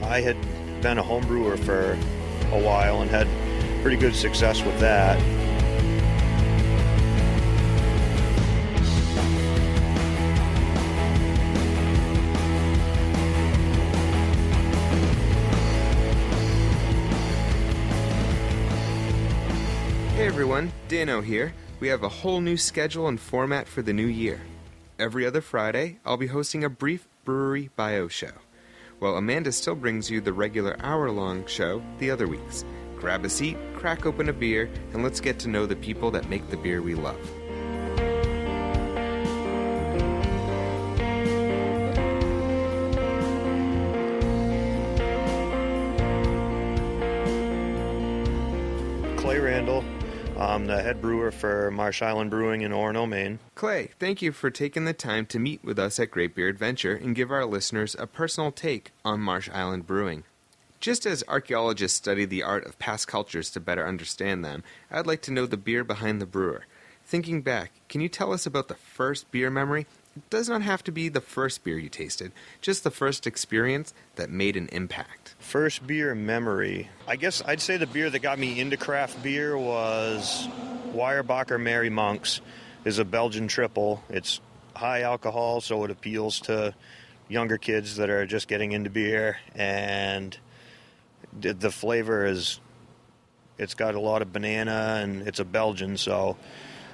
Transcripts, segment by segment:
I had been a home brewer for a while and had pretty good success with that. Hey everyone, Dano here. We have a whole new schedule and format for the new year. Every other Friday, I'll be hosting a brief brewery bio show, while Amanda still brings you the regular hour-long show the other weeks. Grab a seat, crack open a beer, and let's get to know the people that make the beer we love. Clay Randall. I'm the head brewer for Marsh Island Brewing in Orono, Maine. Clay, thank you for taking the time to meet with us at Great Beer Adventure and give our listeners a personal take on Marsh Island Brewing. Just as archaeologists study the art of past cultures to better understand them, I'd like to know the beer behind the brewer. Thinking back, can you tell us about the first beer memory? It does not have to be the first beer you tasted, just the first experience that made an impact. First beer memory. I guess I'd say the beer that got me into craft beer was Weyerbacher Mary Monk's. Is a Belgian Tripel. It's high alcohol, so it appeals to younger kids that are just getting into beer, and the flavor is, it's got a lot of banana, and it's a Belgian, so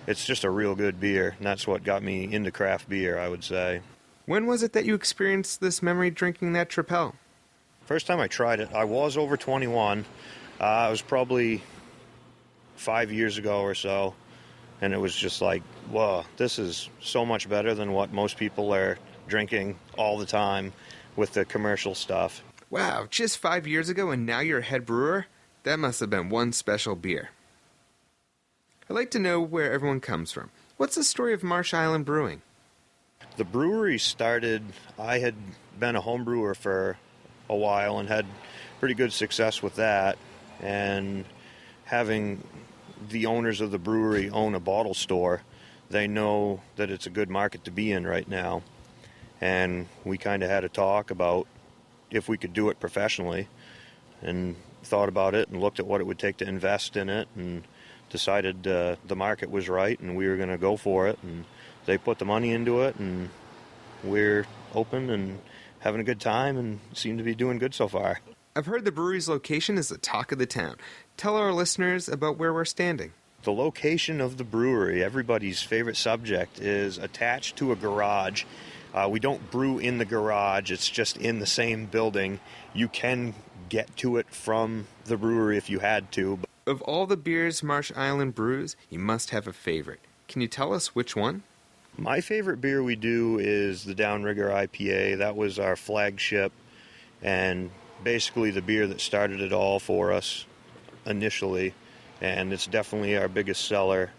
it's just a real good beer, and that's what got me into craft beer, I would say. When was it that you experienced this memory drinking that Tripel? First time I tried it, I was over 21. It was probably 5 years ago or so, and it was just like, whoa, this is so much better than what most people are drinking all the time with the commercial stuff. Wow, just 5 years ago and now you're a head brewer? That must have been one special beer. I'd like to know where everyone comes from. What's the story of Marsh Island Brewing? The brewery started, I had been a home brewer for a while and had pretty good success with that, and having the owners of the brewery own a bottle store, they know that it's a good market to be in right now, and we kind of had a talk about if we could do it professionally, and thought about it and looked at what it would take to invest in it, and decided the market was right and we were going to go for it, and they put the money into it, and we're open and having a good time and seem to be doing good so far. I've heard the brewery's location is the talk of the town. Tell our listeners about where we're standing. The location of the brewery, everybody's favorite subject, is attached to a garage. We don't brew in the garage, it's just in the same building. You can get to it from the brewery if you had to. Of all the beers Marsh Island brews, you must have a favorite. Can you tell us which one? My favorite beer we do is the Downrigger IPA. That was our flagship and basically the beer that started it all for us initially, and it's definitely our biggest seller,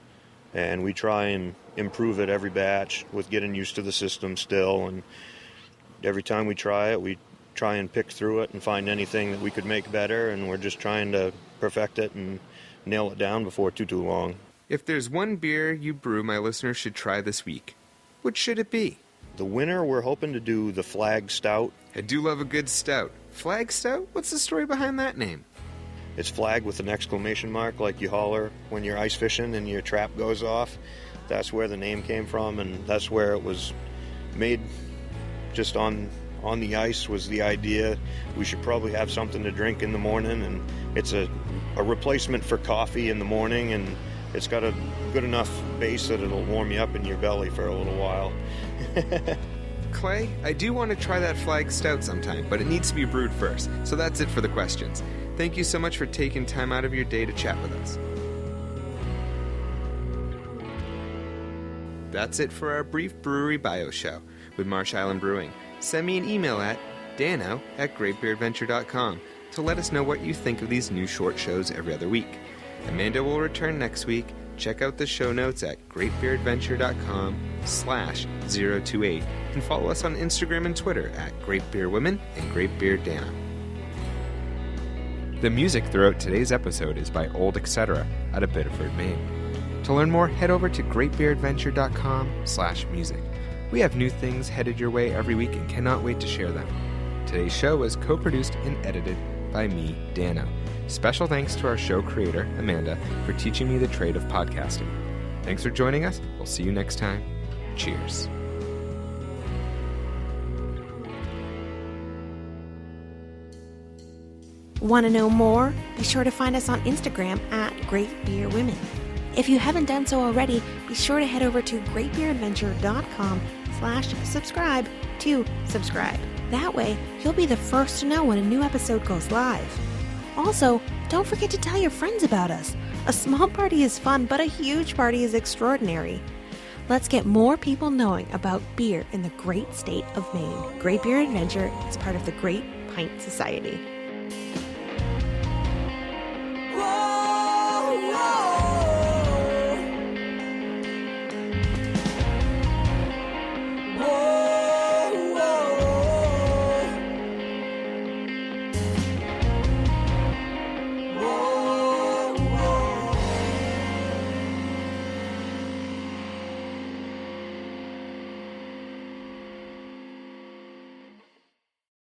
and we try and improve it every batch with getting used to the system still, and every time we try it, we try and pick through it and find anything that we could make better, and we're just trying to perfect it and nail it down before too long. If there's one beer you brew my listeners should try this week, what should it be? The winter, we're hoping to do the Flag Stout. I do love a good stout. Flag Stout? What's the story behind that name? It's flag with an exclamation mark like you holler when you're ice fishing and your trap goes off. That's where the name came from, and that's where it was made. Just on the ice was the idea. We should probably have something to drink in the morning, and it's a replacement for coffee in the morning, and it's got a good enough base that it'll warm you up in your belly for a little while. Clay, I do want to try that Flag Stout sometime, but it needs to be brewed first. So that's it for the questions. Thank you so much for taking time out of your day to chat with us. That's it for our brief brewery bio show with Marsh Island Brewing. Send me an email at dano@greatbeeradventure.com to let us know what you think of these new short shows every other week. Amanda will return next week. Check out the show notes at greatbeeradventure.com/028 and follow us on Instagram and Twitter at greatbeerwomen and greatbeerdana. The music throughout today's episode is by Old Etc. out of Biddeford, Maine. To learn more, head over to greatbeeradventure.com/music. We have new things headed your way every week and cannot wait to share them. Today's show was co-produced and edited by me, Dano. Special thanks to our show creator, Amanda, for teaching me the trade of podcasting. Thanks for joining us. We'll see you next time. Cheers. Want to know more? Be sure to find us on Instagram at Great Beer Women. If you haven't done so already, be sure to head over to greatbeeradventure.com/subscribe to subscribe. That way, you'll be the first to know when a new episode goes live. Also, don't forget to tell your friends about us. A small party is fun, but a huge party is extraordinary. Let's get more people knowing about beer in the great state of Maine. Great Beer Adventure is part of the Great Pint Society.